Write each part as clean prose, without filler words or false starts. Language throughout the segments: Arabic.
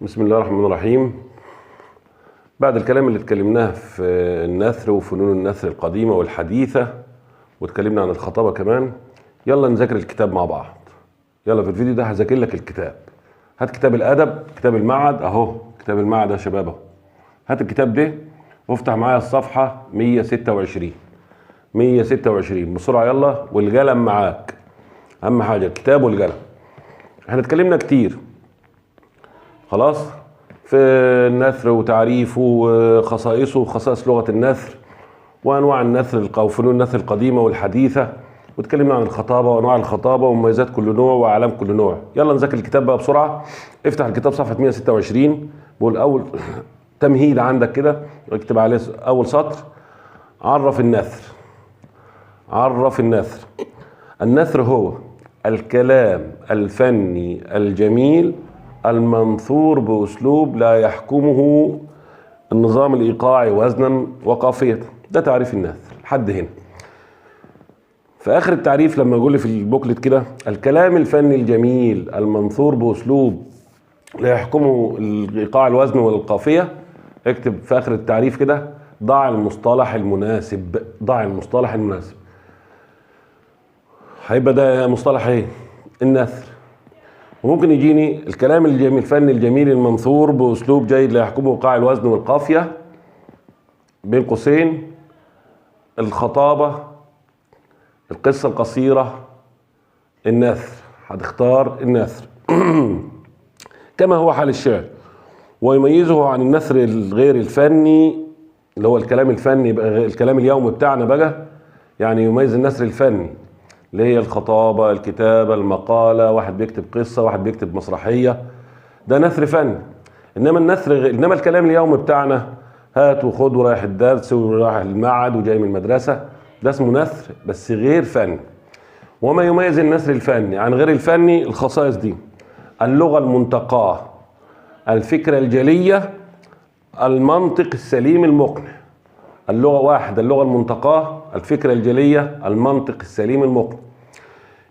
بسم الله الرحمن الرحيم. بعد الكلام اللي اتكلمناه في النثر وفنون النثر القديمة والحديثة، واتكلمنا عن الخطابة كمان، يلا نذاكر الكتاب مع بعض. يلا في الفيديو ده هذاكر لك الكتاب. هات كتاب الأدب، كتاب المعهد اهو، كتاب المعهد يا شباب اهو. هات الكتاب ده وافتح معايا الصفحة 126 126 بسرعة يلا، والقلم معاك. أهم حاجة الكتاب والقلم. احنا اتكلمنا كتير خلاص في النثر وتعريفه وخصائصه وخصائص لغة النثر وأنواع النثر أو فنون النثر القديمة والحديثة، واتكلمنا عن الخطابة وأنواع الخطابة ومميزات كل نوع وأعلام كل نوع. يلا نذاكر الكتاب بقى بسرعة. افتح الكتاب صفحة 126. بقول أول تمهيد عندك كده، اكتب عليه أول سطر: عرف النثر. عرف النثر. النثر هو الكلام الفني الجميل المنثور بأسلوب لا يحكمه النظام الإيقاعي وزنا وقافية. ده تعريف النثر لحد هنا. في آخر التعريف لما يقول لي في البوكلت كده الكلام الفني الجميل المنثور بأسلوب لا يحكمه الإيقاع الوزن والقافية، اكتب في آخر التعريف كده: ضع المصطلح المناسب. ضع المصطلح المناسب. هيبقى ده مصطلح ايه؟ النثر. وممكن يجيني الكلام الجميل الفني الجميل المنثور بأسلوب جيد لا يحكمه إيقاع الوزن والقافية، بين قوسين الخطابة، القصة القصيرة، النثر. هتختار النثر كما هو حال الشعر. ويميزه عن النثر الغير الفني اللي هو الكلام الفني، الكلام اليومي بتاعنا بقى، يعني يميز النثر الفني اللي هي الخطابة، الكتابة، المقالة، واحد بيكتب قصة، واحد بيكتب مسرحية، ده نثر فني. انما الكلام اليومي بتاعنا هات وخد ورايح الدرس ورايح المعهد وجاي من المدرسة، ده اسمه نثر بس غير فني. وما يميز النثر الفني عن غير الفني الخصائص دي: اللغة المنتقاة، الفكرة الجلية، المنطق السليم المقنع. اللغة المنتقاة، الفكرة الجلية، المنطق السليم المقنع.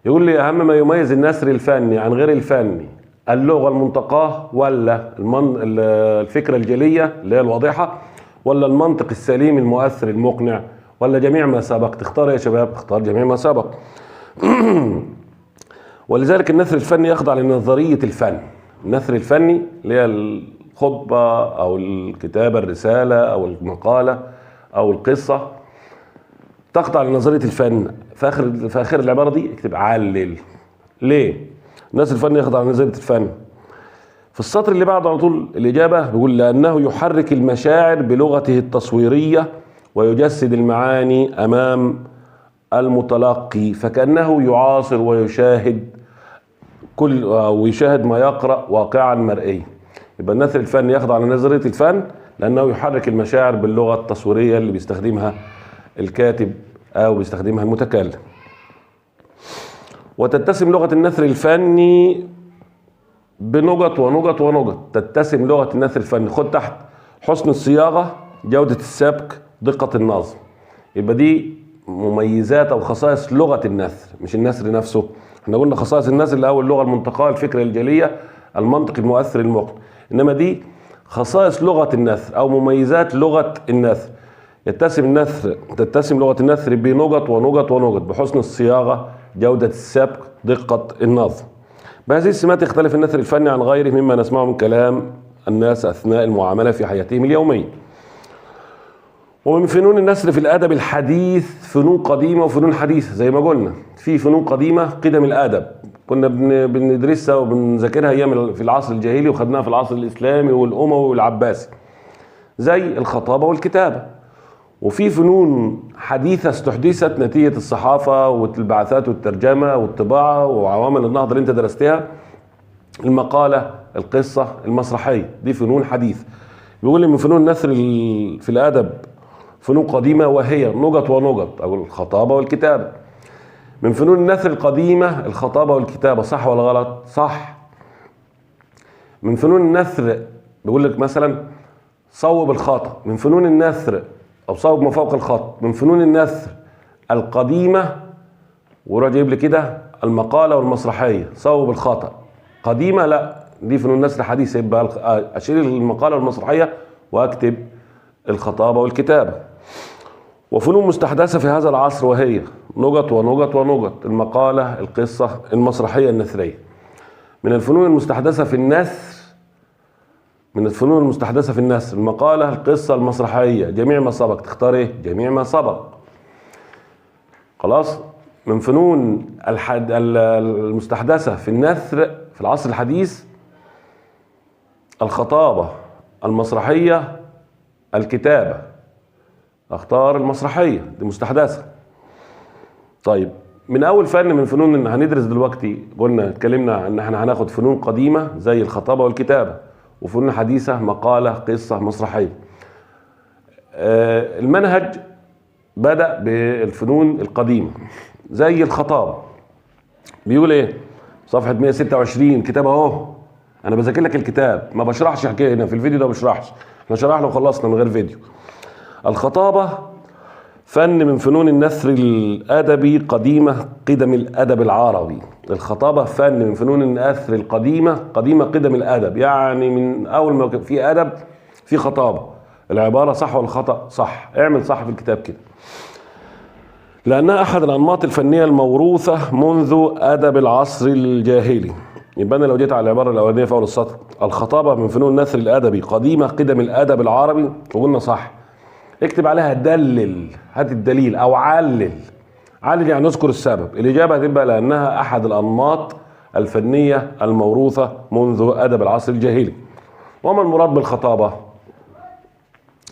يقول لي أهم ما يميز النثر الفني عن غير الفني: اللغة المنتقاة، ولا الفكرة الجلية اللي هي الواضحة، ولا المنطق السليم المؤثر المقنع، ولا جميع ما سبق؟ تختار يا شباب. اختار جميع ما سبق. ولذلك النثر الفني يخضع لنظرية الفن. النثر الفني اللي هي الخطبة أو الكتابة، الرسالة أو المقالة أو القصة، تخضع لنظرية الفن. في آخر العبارة دي اكتب علل. ليه النثر الفني يخضع لنظرية الفن؟ في السطر اللي بعده على طول الإجابة بيقول: لأنه يحرك المشاعر بلغته التصويرية ويجسد المعاني أمام المتلقي، فكأنه يعاصر ويشاهد ما يقرأ واقعا مرئيا. يبقى النثر الفني يخضع لنظرية الفن لأنه يحرك المشاعر باللغة التصويرية اللي بيستخدمها الكاتب أو بيستخدمها المتكلم. وتتسم لغة النثر الفني بنقط ونقط ونقط. تتسم لغة النثر الفني، خد تحت: حسن الصياغة، جودة السبك، دقة النظم. يبقى دي مميزات أو خصائص لغة النثر، مش النثر نفسه. احنا قلنا خصائص النثر الأول: اللغة المنتقاة، الفكرة الجلية، المنطق المؤثر المقنع. إنما دي خصائص لغة النثر أو مميزات لغة النثر. تتسم لغة النثر بنقط ونقط ونقط: بحسن الصياغة، جودة السبك، دقة النظم. بهذه السمات يختلف النثر الفني عن غيره مما نسمعه من كلام الناس أثناء المعاملة في حياتهم اليومية. ومن فنون النثر في الأدب الحديث فنون قديمة وفنون حديثة. زي ما قلنا في فنون قديمة قدم الأدب كنا بندرسها وبنذاكرها أيام في العصر الجاهلي، وخدناها في العصر الإسلامي والأموي والعباسي، زي الخطابة والكتابة. وفي فنون حديثة استحدثت نتيجة الصحافة والبعثات والترجمة والطباعة وعوامل النهضة اللي انت درستها: المقالة، القصة، المسرحية. دي فنون حديثة. بيقول لي من فنون النثر في الأدب فنون قديمة، وهي نقط ونقط أو الخطابة والكتابة. من فنون النثر القديمة الخطابة والكتابة. صح ولا غلط؟ صح. من فنون النثر بيقول لك مثلا صوب الخطأ. من فنون النثر أو صوب ما فوق الخط. من فنون النثر القديمة، وراح جايب لي كده المقالة والمسرحية. صوب الخطأ قديمة، لا دي فنون نثر حديث، يبقى اشيل المقاله والمسرحيه واكتب الخطابه والكتابه. وفنون مستحدثه في هذا العصر وهي نجط ونجط ونجط، المقاله، القصه، المسرحيه، النثريه. من الفنون المستحدثه في النثر، المقاله، القصه، المسرحيه، جميع ما سبق. تختار ايه؟ جميع ما سبق. خلاص. من فنون المستحدثه في النثر في العصر الحديث الخطابه، المسرحيه، الكتابه. اختار المسرحيه، دي مستحدثه. طيب، من اول فن من فنون ان هندرس دلوقتي، قلنا اتكلمنا ان احنا هناخد فنون قديمه زي الخطابه والكتابه، وفنون حديثه مقاله، قصه، مسرحيه. المنهج بدأ بالفنون القديمه زي الخطابه. بيقول ايه؟ صفحه 126 كتاب اهو. انا بذاكر لك الكتاب، ما بشرحش حكايه هنا في الفيديو ده، ما بشرحش، احنا شرحنا وخلصنا من غير فيديو. الخطابه فن من فنون النثر الادبي قديمه قدم الادب العربي. الخطابه فن من فنون النثر القديمه قدم الادب، يعني من اول ما في ادب في خطابه. العباره صح ولا خطا؟ صح. اعمل صح في الكتاب كده. لانها احد الانماط الفنيه الموروثه منذ ادب العصر الجاهلي. يبقى انا لو جيت على العباره الاولانيه في اول السطر، الخطابه من فنون النثر الادبي قديمه قدم الادب العربي، وقلنا صح، اكتب عليها دلل، هات الدليل او علل. علل يعني اذكر السبب. الاجابه هتبقى لانها احد الانماط الفنيه الموروثه منذ ادب العصر الجاهلي. وما المراد بالخطابه؟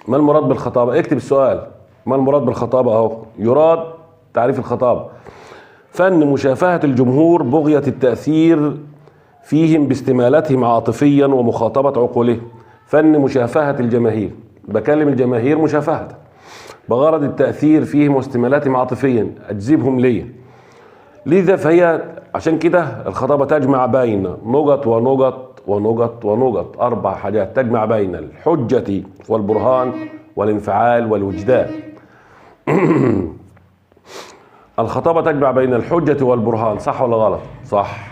ما المراد بالخطابه؟ اكتب السؤال، ما المراد بالخطابه اهو. يراد تعريف الخطابه: فن مشافهه الجمهور بغيه التاثير فيهم باستمالتهم عاطفيا ومخاطبه عقولهم. فن مشافهه الجماهير، بكلم الجماهير مشافهه بغرض التأثير فيهم واستمالاتهم عاطفيا، أجذبهم ليه. لذا فهي عشان كده الخطابة تجمع بين نجط ونجط ونجط ونجط، 4 حاجات تجمع بين الحجة والبرهان والانفعال والوجدان. الخطابة تجمع بين الحجة والبرهان، صح ولا غلط؟ صح.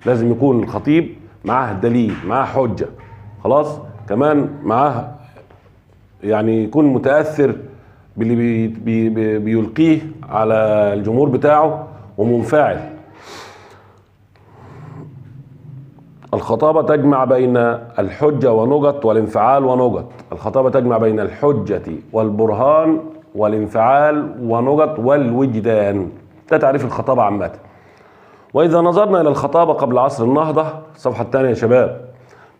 لازم يكون الخطيب معاه دليل، معاه حجة، خلاص، كمان معاه يعني يكون متأثر باللي بيلقيه على الجمهور بتاعه ومنفعل. الخطابة تجمع بين الحجة ونجط والانفعال ونجط. الخطابة تجمع بين الحجة والبرهان والانفعال ونجط والوجدان. ده تعريف الخطابة عامة. وإذا نظرنا إلى الخطابة قبل عصر النهضة، الصفحة الثانية يا شباب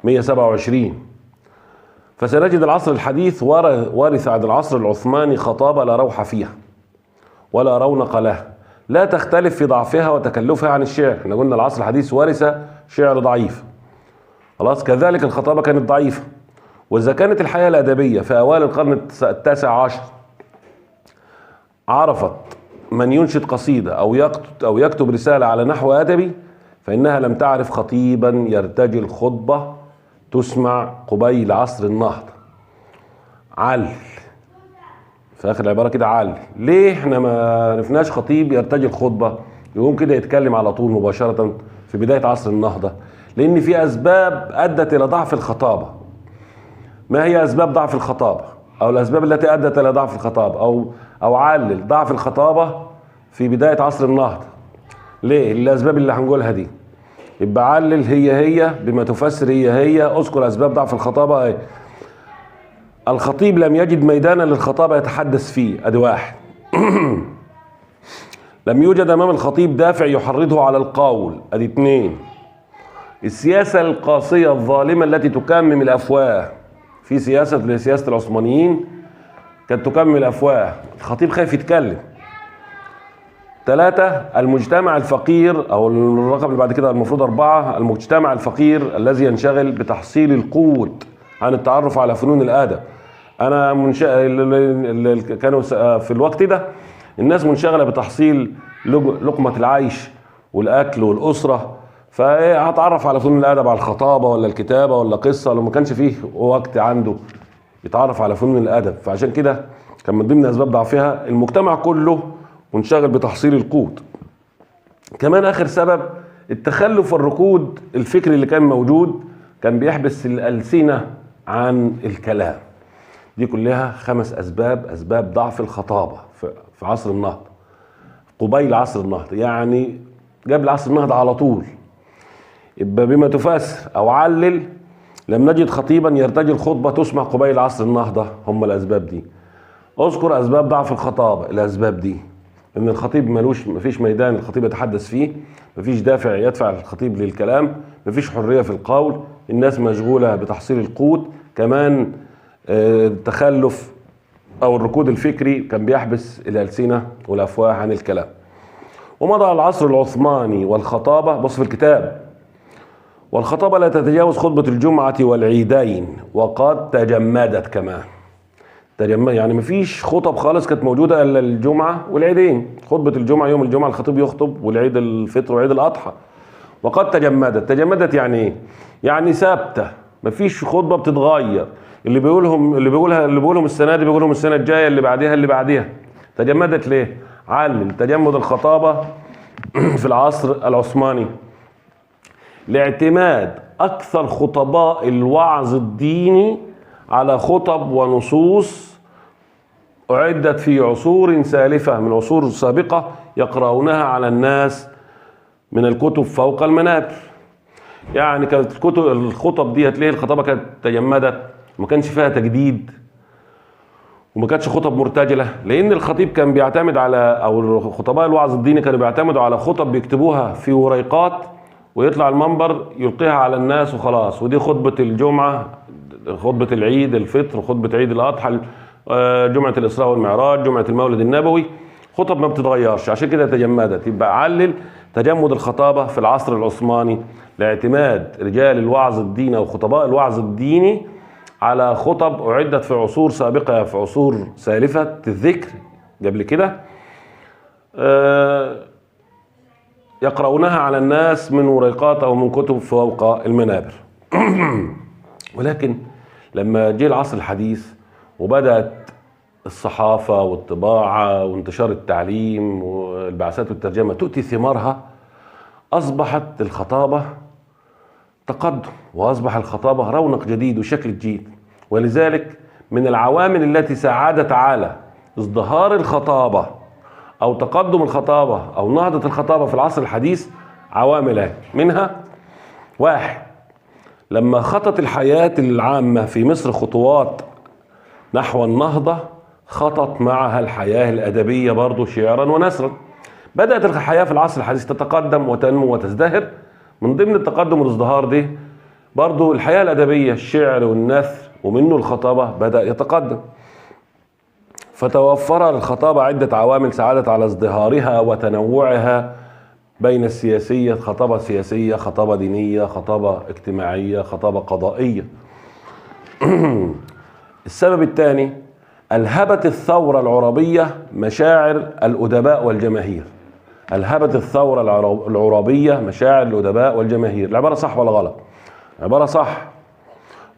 127، فسنجد العصر الحديث ورث عن العصر العثماني خطابة لا روح فيها ولا رونق لها، لا تختلف في ضعفها وتكلفها عن الشعر. احنا قلنا العصر الحديث ورث شعر ضعيف، خلاص، كذلك الخطابة كانت ضعيفة. وإذا كانت الحياة الأدبية في أوائل القرن التاسع عشر عرفت من ينشد قصيدة أو يكتب رسالة على نحو أدبي، فإنها لم تعرف خطيبا يرتجي الخطبة تسمع قبيل عصر النهضة. عل في آخر العبارة كده، عل. ليه احنا ما عرفناش خطيب يرتجي الخطبة يقوم كده يتكلم على طول مباشرة في بداية عصر النهضة؟ لأن في أسباب أدت إلى ضعف الخطابة. ما هي أسباب ضعف الخطابة، أو الأسباب التي أدت إلى ضعف الخطابة، أو علل ضعف الخطابة في بداية عصر النهضة؟ ليه؟ الأسباب اللي هنقولها دي. يبقى علل هي بما تفسر هي اذكر أسباب ضعف الخطابة. ايه؟ الخطيب لم يجد ميدانا للخطابة يتحدث فيه، ادي واحد. لم يوجد امام الخطيب دافع يحرضه على القول، ادي 2. السياسة القاسية الظالمة التي تكمم الافواه، في سياسة العثمانيين كانت تكمم الافواه، الخطيب خايف يتكلم. 3. المجتمع الفقير، او الرقم اللي بعد كده المفروض 4، المجتمع الفقير الذي ينشغل بتحصيل القوت عن التعرف على فنون الادب. انا كانوا في الوقت ده الناس منشغله بتحصيل لقمه العيش والاكل والاسره، فهتعرف على فنون الادب، على الخطابه ولا الكتابه ولا قصه، لو ما كانش فيه وقت عنده يتعرف على فنون الادب. فعشان كده كان من ضمن اسباب ضعفها المجتمع كله منشغل بتحصيل القوت. كمان اخر سبب التخلف والركود الفكري اللي كان موجود كان بيحبس الألسنة عن الكلام. دي كلها 5 أسباب ضعف الخطابة في عصر النهضة، قبيل عصر النهضة، يعني قبل عصر النهضة على طول. يبقى بما تفسر أو علل لم نجد خطيبا يرتجي الخطبة تسمع قبيل عصر النهضة. هم الأسباب دي. اذكر أسباب ضعف الخطابة. الأسباب دي إن الخطيب مفيش ميدان الخطيب يتحدث فيه، مفيش دافع يدفع الخطيب للكلام، مفيش حرية في القول، الناس مشغولة بتحصيل القوت، كمان التخلف أو الركود الفكري كان بيحبس الألسنة والأفواه عن الكلام. ومضى العصر العثماني والخطابة، بص في الكتاب، والخطابة لا تتجاوز خطبة الجمعة والعيدين، وقد تجمدت كمان. يعني مفيش خطب خالص كانت موجودة إلا الجمعة والعيدين. خطبة الجمعة يوم الجمعة الخطيب يخطب، والعيد الفطر وعيد الأضحى. وقد تجمدت يعني إيه؟ يعني ثابتة، مفيش خطبة بتتغير. اللي بيقولهم السنة دي بيقولهم السنة الجاية، اللي بعدها. تجمدت ليه؟ علل تجمد الخطابة في العصر العثماني لاعتماد أكثر خطباء الوعظ الديني على خطب ونصوص أعدت في عصور سالفة من عصور سابقة يقرؤونها على الناس من الكتب فوق المنابر. يعني كانت الخطب دي هتلاقي الخطابة كانت تجمدت، ما كانش فيها تجديد، وما كانتش خطب مرتجلة، لأن الخطيب كان بيعتمد على، أو خطباء الوعظ الديني كانوا بيعتمدوا على خطب بيكتبوها في وريقات ويطلع المنبر يلقيها على الناس وخلاص. ودي خطبة الجمعة، خطبة العيد الفطر، خطبة عيد الأضحى، جمعة الإسراء والمعراج، جمعة المولد النبوي، خطب ما بتتغيرش. عشان كده تجمدت. يبقى علل تجمد الخطابة في العصر العثماني لاعتماد رجال الوعظ الديني أو خطباء الوعظ الديني على خطب أعدت في عصور سابقة، في عصور سالفة الذكر قبل كده، يقرؤونها على الناس من وريقات أو من كتب فوق المنابر. ولكن لما جه العصر الحديث وبدأت الصحافة والطباعة وانتشار التعليم والبعثات والترجمة تؤتي ثمارها، أصبحت الخطابة تقدم، وأصبح الخطابة رونق جديد وشكل جديد. ولذلك من العوامل التي ساعدت على ازدهار الخطابة أو تقدم الخطابة أو نهضة الخطابة في العصر الحديث عوامل، منها: 1. لما خطت الحياة العامة في مصر خطوات نحو النهضة، خطت معها الحياة الأدبية برضو شعرا ونثرا. بدأت الحياة في العصر الحديث تتقدم وتنمو وتزدهر. من ضمن التقدم والازدهار دي برضو الحياة الأدبية، الشعر والنثر، ومنه الخطابة بدأ يتقدم. فتوفر الخطابة عدة عوامل ساعدت على ازدهارها وتنوعها بين السياسية، خطابة سياسية، خطابة دينية، خطابة اجتماعية، خطابة قضائية. السبب الثاني: ألهبت الثورة العربية مشاعر الأدباء والجماهير. ألهبت الثورة العربية مشاعر الأدباء والجماهير. العبارة صح ولا غلط؟ عبارة صح.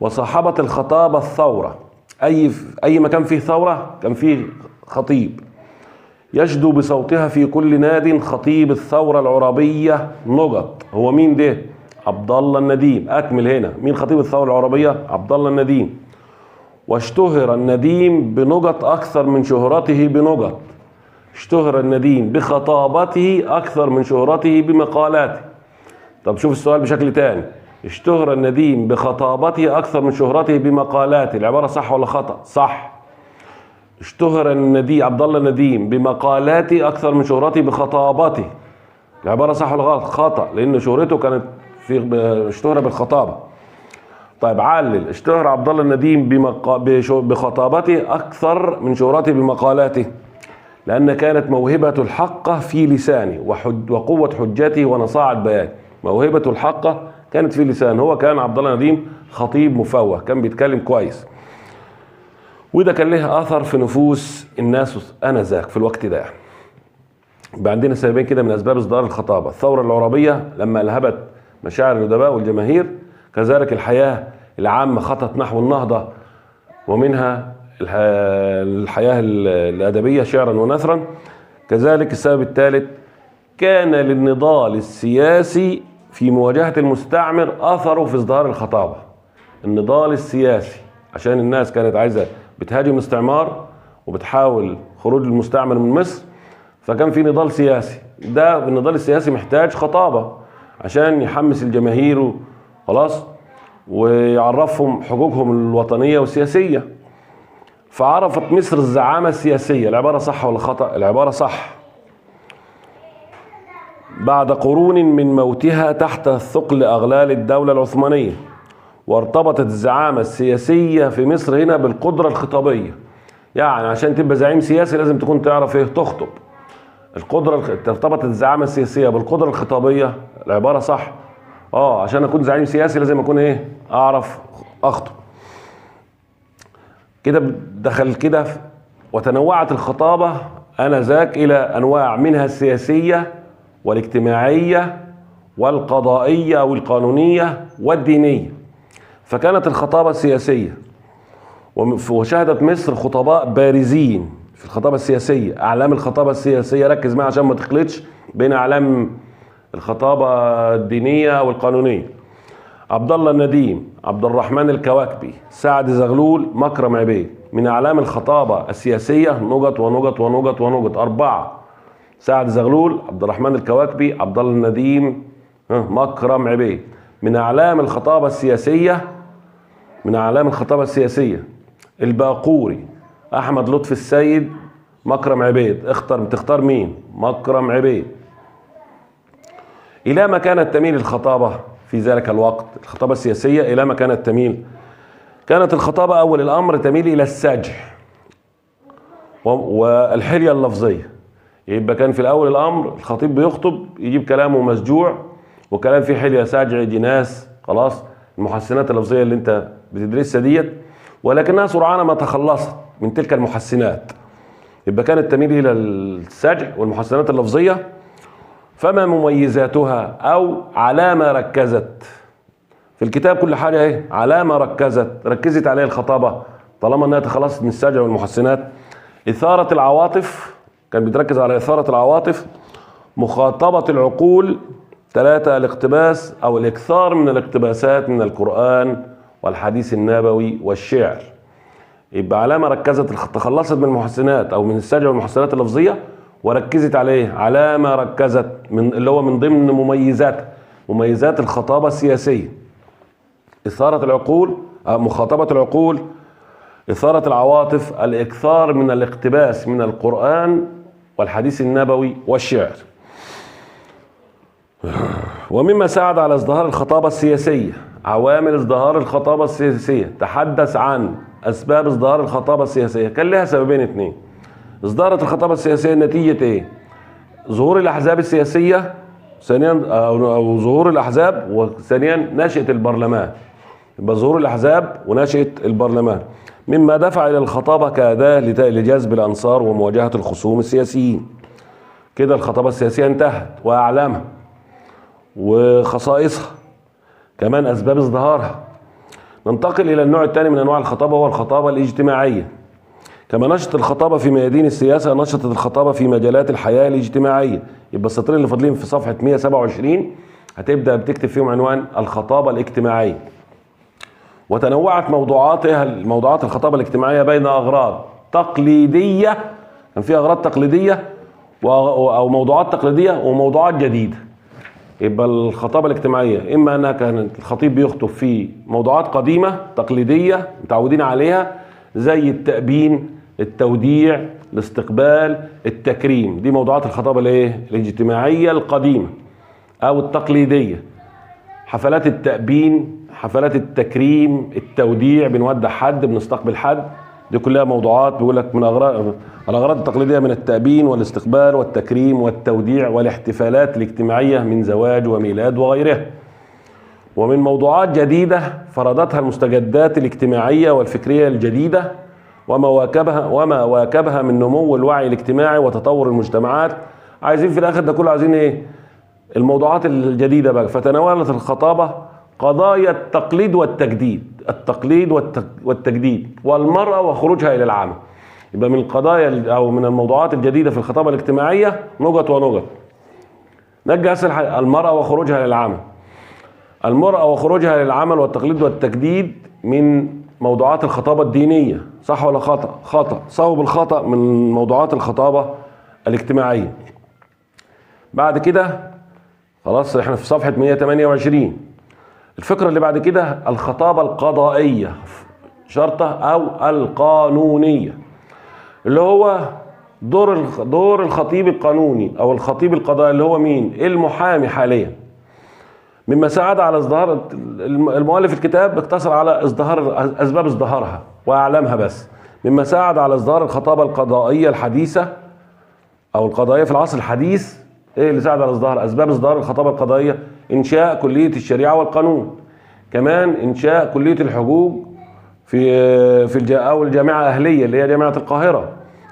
وصاحبت الخطابة الثورة. أي مكان فيه ثورة كان فيه خطيب يشدو بصوتها في كل ناد. خطيب الثورة العربية نقط. هو مين ده؟ عبد الله النديم. أكمل هنا، مين خطيب الثورة العربية؟ عبد الله النديم. واشتهر النديم بنقط أكثر من شهرته بنقط. اشتهر النديم بخطابته أكثر من شهرته بمقالاته. طب شوف السؤال بشكل تاني: اشتهر النديم بخطابته أكثر من شهرته بمقالاته. العبارة صح ولا خطأ؟ صح. اشتهر النديم عبد الله النديم بمقالاته أكثر من شهرته بخطابته. العبارة صح ولا غلط؟ خطأ، لأن شهرته كانت اشتهر بالخطابة. طيب علل: اشتهر عبد الله النديم بخطابته أكثر من شهرته بمقالاته، لأن كانت موهبة الحقة في لسانه وقوة حجته ونصاعة بيانه. موهبة الحقة كانت في لسانه. هو كان عبد الله النديم خطيب مفوه، كان بيتكلم كويس، وده كان له أثر في نفوس الناس آنذاك في الوقت ده. يبقى عندنا سببين كده من أسباب إصدار الخطابة: الثورة العربية لما ألهبت مشاعر الأدباء والجماهير، كذلك الحياة العامة خطت نحو النهضة، ومنها الحياة الأدبية شعرا ونثرا. كذلك السبب الثالث: كان للنضال السياسي في مواجهة المستعمر أثره في ازدهار الخطابة. النضال السياسي، عشان الناس كانت عايزة بتهاجم الاستعمار وبتحاول خروج المستعمر من مصر، فكان في نضال سياسي. ده النضال السياسي محتاج خطابة عشان يحمس الجماهير خلاص ويعرفهم حقوقهم الوطنية والسياسية. فعرفت مصر الزعامة السياسية. العبارة صح ولا خطأ؟ العبارة صح. بعد قرون من موتها تحت ثقل أغلال الدولة العثمانية، وارتبطت الزعامة السياسية في مصر هنا بالقدرة الخطابية. يعني عشان تبقى زعيم سياسي لازم تكون تعرف ايه؟ تخطب. ارتبطت الزعامة السياسية بالقدرة الخطابية. العبارة صح. عشان اكون زعيم سياسي لازم اكون ايه؟ اعرف اخطب. كده دخل كده. وتنوعت الخطابة آنذاك إلى أنواع، منها السياسية والاجتماعية والقضائية أو القانونية والدينية. فكانت الخطابة السياسية، وشهدت مصر خطباء بارزين في الخطابة السياسية. أعلام الخطابة السياسية، ركز معي عشان ما تخلطش بين أعلام الخطابة الدينية والقانونية: عبد الله النديم، عبد الرحمن الكواكبي، سعد زغلول، مكرم عبيد. من أعلام الخطابة السياسية نقط ونقط ونقط ونقط 4: سعد زغلول، عبد الرحمن الكواكبي، عبد الله النديم، مكرم عبيد. من أعلام الخطابة السياسية الباقوري، أحمد لطفي السيد، مكرم عبيد. تختار مين؟ مكرم عبيد. إلى ما كانت تميل الخطابة في ذلك الوقت؟ الخطابة السياسية إلى ما كانت تميل؟ كانت الخطابة أول الأمر تميل إلى السجع والحلية اللفظية. يبقى كان في الأول الأمر الخطيب بيخطب يجيب كلامه مسجوع وكلام فيه حلية، سجع، جناس، خلاص المحسنات اللفظية اللي انت بتدرسها ديت، ولكنها سرعان ما تخلصت من تلك المحسنات. يبقى كانت تميل إلى السجع والمحسنات اللفظية. فما مميزاتها أو على ما ركزت في الكتاب؟ كل حاجة ايه؟ على ما ركزت عليه الخطابة طالما انها تخلصت من السجع والمحسنات. إثارة العواطف، كان بيتركز على إثارة العواطف. مخاطبة العقول. 3: الاقتباس أو الإكثار من الاقتباسات من القرآن والحديث النبوي والشعر. يبقى على ما ركزت، تخلصت من المحسنات أو من السجع والمحسنات اللفظية وركزت عليه. على ما ركزت من اللي هو من ضمن مميزات الخطابة السياسية: إثارة العقول، مخاطبة العقول، إثارة العواطف، الإكثار من الاقتباس من القرآن والحديث النبوي والشعر. ومما ساعد على ازدهار الخطابة السياسية، عوامل ازدهار الخطابة السياسية. تحدث عن أسباب ازدهار الخطابة السياسية. كان لها سببين 2. ازدهرت الخطابة السياسية نتيجة ايه؟ ظهور الأحزاب السياسية ثانيا، أو ظهور الأحزاب، وثانيا نشأة البرلمان. يبقى ظهور الأحزاب ونشأة البرلمان مما دفع إلى الخطابة كأداة لجذب الأنصار ومواجهة الخصوم السياسيين. كده الخطابة السياسية انتهت، وأعلامها وخصائصها، كمان أسباب ازدهارها. ننتقل إلى النوع الثاني من أنواع الخطابة، وهو الخطابة الاجتماعية. كما نشطت الخطابة في ميادين السياسة، نشطت الخطابة في مجالات الحياة الاجتماعية. يبقى السطرين اللي فاضلين في صفحة 127 هتبدأ بتكتب فيهم عنوان الخطابة الاجتماعية. وتنوعت موضوعات الخطابة الاجتماعية بين أغراض تقليدية، كان في أغراض تقليدية أو موضوعات تقليدية وموضوعات جديدة. يبقى الخطابة الاجتماعية إما أنها كانت الخطيب بيخطب في موضوعات قديمة تقليدية متعودين عليها، زي التأبين، التوديع، الاستقبال، التكريم. دي موضوعات الخطابة الاجتماعية القديمة أو التقليدية. حفلات التأبين، حفلات التكريم، التوديع، بنودع حد، بنستقبل حد. دي كلها موضوعات بيقول لك من الأغراض التقليدية من التأبين والاستقبال والتكريم والتوديع والاحتفالات الاجتماعية من زواج وميلاد وغيرها. ومن موضوعات جديدة فرضتها المستجدات الاجتماعية والفكرية الجديدة وما واكبها من نمو الوعي الاجتماعي وتطور المجتمعات. عايزين في الآخر ده كله عايزين ايه؟ الموضوعات الجديدة بقى. فتناولت الخطابة قضايا التقليد والتجديد والمرأة وخروجها إلى العمل. يبقى من القضايا أو من الموضوعات الجديدة في الخطابة الاجتماعية نقط ونقط. نجي أسأل المرأة وخروجها إلى العمل. المرأة وخروجها للعمل والتقليد والتجديد من موضوعات الخطابة الدينية. صح ولا خطأ؟ خطأ. صوب الخطأ من موضوعات الخطابة الاجتماعية. بعد كده خلاص احنا في صفحة 128. الفكرة اللي بعد كده الخطابة القضائية شرطة أو القانونية، اللي هو دور الخطيب القانوني أو الخطيب القضائي، اللي هو مين؟ المحامي حاليا. مما ساعد على ازدهار المؤلف الكتاب اقتصر على أسباب ازدهارها وأعلامها بس. مما ساعد على ازدهار الخطابة القضائية الحديثة أو القضائية في العصر الحديث. ايه اللي ساعد على اسباب ازدهار الخطابة القضائية؟ انشاء كلية الشريعة والقانون، كمان انشاء كلية الحقوق او الجامعة اهلية اللي هي جامعة القاهرة.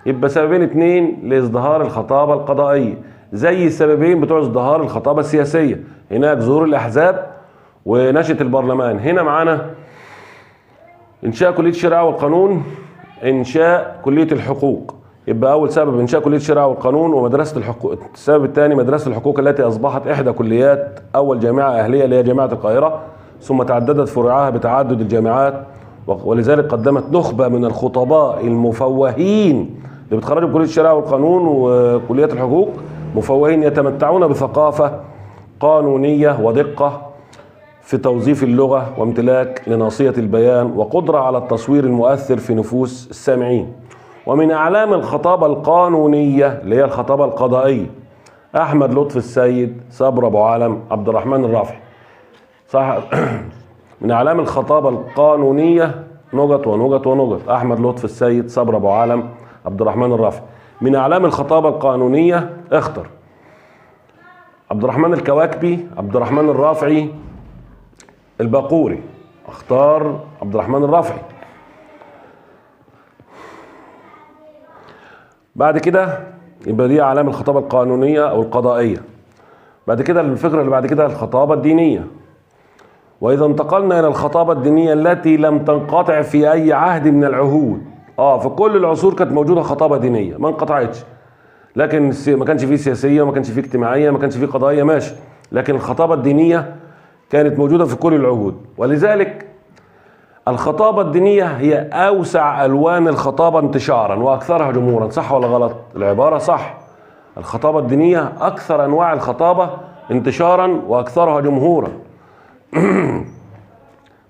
يبقى سببين اتنين لازدهار الخطابة القضائية، زي السببين بتوع ازدهار الخطابة السياسية. هناك ظهور الاحزاب ونشأة البرلمان. هنا معانا انشاء كلية الشريعة والقانون، انشاء كلية الحقوق. يبقى أول سبب إنشاء كلية الشريعة والقانون ومدرسة الحقوق. السبب الثاني مدرسة الحقوق التي أصبحت إحدى كليات أول جامعة أهلية اللي هي جامعة القاهرة، ثم تعددت فروعها بتعدد الجامعات، ولذلك قدمت نخبة من الخطباء المفوهين اللي بتخرجوا كلية الشريعة والقانون وكليات الحقوق، مفوهين يتمتعون بثقافة قانونية ودقة في توظيف اللغة وامتلاك لناصية البيان وقدرة على التصوير المؤثر في نفوس السامعين. ومن أعلام الخطابة القانونية اللي هي الخطابة القضائية أحمد لطفي السيد، صبر أبو عالم، عبد الرحمن الرافعي. صح. من أعلام الخطابة القانونية نقط ونقط ونقط: أحمد لطفي السيد، صبر أبو عالم، عبد الرحمن الرافعي. من أعلام الخطابة القانونية اختر: عبد الرحمن الكواكبي، عبد الرحمن الرافعي، الباقوري. اختار عبد الرحمن الرافعي. بعد كده يبقى دي اعلام الخطابه القانونيه او القضائيه. بعد كده الفكره اللي بعد كده الخطابه الدينيه. واذا انتقلنا الى الخطابه الدينيه التي لم تنقطع في اي عهد من العهود. في كل العصور كانت موجوده خطابه دينيه ما انقطعتش، لكن ما كانش فيه سياسيه، ما كانش فيه اجتماعيه، ما كانش فيه قضائيه، ماشي، لكن الخطابه الدينيه كانت موجوده في كل العهود. ولذلك الخطابة الدينية هي أوسع ألوان الخطابة انتشارا وأكثرها جمهورا. صح ولا غلط؟ العبارة صح. الخطابة الدينية أكثر أنواع الخطابة انتشارا وأكثرها جمهورا.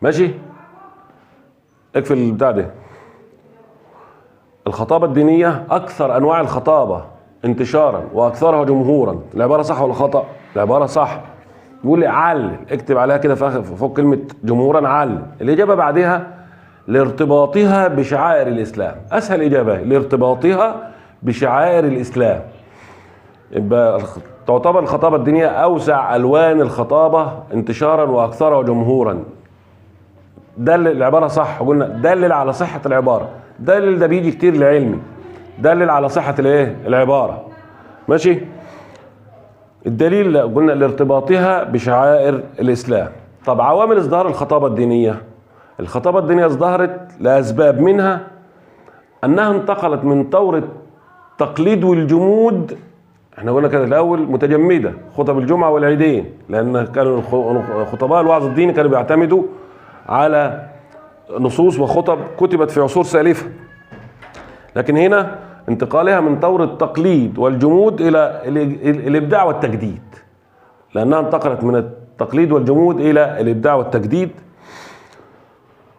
ماشي؟ اقفل البتاع ده. الخطابة الدينية أكثر أنواع الخطابة انتشارا وأكثرها جمهورا. العبارة صح ولا خطأ؟ العبارة صح. يقول لي علل، اكتب عليها كده فوق كلمة جمهورا علل. الإجابة بعدها لارتباطها بشعائر الإسلام. أسهل إجابة لارتباطها بشعائر الإسلام. يبقى تعتبر الخطابة الدينية أوسع ألوان الخطابة انتشارا وأكثرها جمهورا. دلل العبارة صح، قلنا دلل على صحة العبارة. دلل ده بيجي كتير لعلمي. دلل على صحة العبارة. ماشي؟ الدليل قلنا لارتباطها بشعائر الإسلام. طب عوامل ازدهار الخطابة الدينية. الخطابة الدينية ازدهرت لأسباب، منها أنها انتقلت من طور التقليد والجمود. احنا قلنا كده الأول متجمدة، خطب الجمعة والعيدين، لأن كانوا خطباء الوعظ الديني كانوا بيعتمدوا على نصوص وخطب كتبت في عصور سالفة. لكن هنا انتقالها من طور التقليد والجمود إلى الإبداع والتجديد، لأنها انتقلت من التقليد والجمود إلى الإبداع والتجديد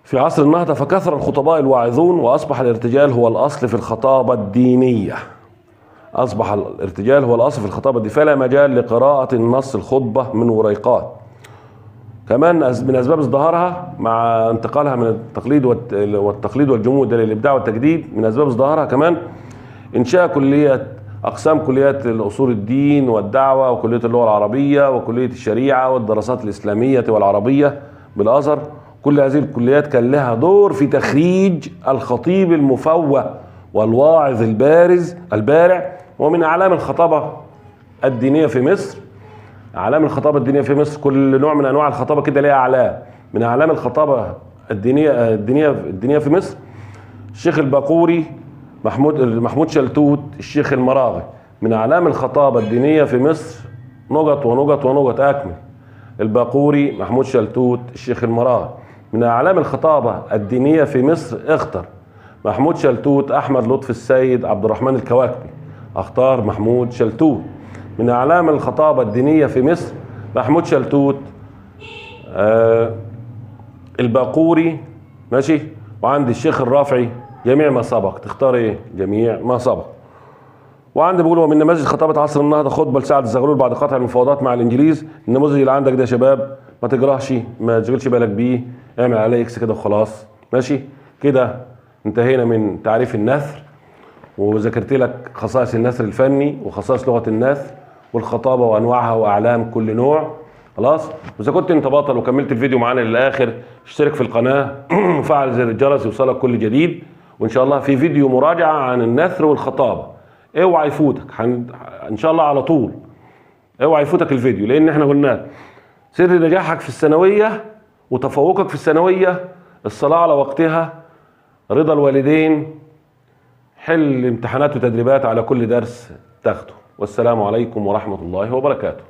في عصر النهضة. فكثر الخطباء الواعظون وأصبح الارتجال هو الأصل في الخطابة الدينية. أصبح الارتجال هو الأصل في الخطابة الدينية، فلا مجال لقراءة النص الخطبة من وريقات. كمان من أسباب ازدهارها مع انتقالها من التقليد والجمود إلى الإبداع والتجديد، من أسباب ازدهارها كمان إنشاء أقسام كليات الأصول الدين والدعوة وكلية اللغة العربية وكلية الشريعة والدراسات الإسلامية والعربية بالأزهر. كل هذه الكليات كان لها دور في تخريج الخطيب المفوه والواعظ البارع. ومن أعلام الخطابة الدينية في مصر، أعلام الخطابة الدينية في مصر، كل نوع من أنواع الخطابة كده ليها أعلام. من أعلام الخطابة الدينية في مصر الشيخ الباقوري، محمود شلتوت، الشيخ المراغي. من أعلام الخطابة الدينية في مصر نقط ونقط ونقط. أكمل: الباقوري محمود شلتوت الشيخ المراغي. من أعلام الخطابة الدينية في مصر اختر محمود شلتوت، أحمد لطفي السيد، عبد الرحمن الكواكبي. اختار محمود شلتوت. من أعلام الخطابة الدينية في مصر محمود شلتوت، الباقوري، ماشي، وعندي الشيخ الرافعي. جميع ما سبق، تختار ايه؟ جميع ما سبق. وعندي بقول ومن نماذج خطابة عصر النهضة خطبة لسعد الزغلول بعد قطع المفاوضات مع الانجليز. النموذج اللي عندك ده يا شباب ما تجراهش، ما تشغلش بالك بيه، اعمل عليه اكس كده وخلاص. ماشي كده انتهينا من تعريف النثر، وذكرت لك خصائص النثر الفني وخصائص لغة النثر والخطابة وانواعها واعلام كل نوع. خلاص. واذا كنت انت بطل وكملت الفيديو معانا للاخر، اشترك في القناة وفعل زر الجرس يوصلك كل جديد. وان شاء الله في فيديو مراجعة عن النثر والخطابة، اوعى يفوتك ان شاء الله على طول. اوعى يفوتك الفيديو، لان احنا قلنا سر نجاحك في الثانوية وتفوقك في الثانوية الصلاة على وقتها، رضا الوالدين، حل امتحانات وتدريبات على كل درس تاخده. والسلام عليكم ورحمة الله وبركاته.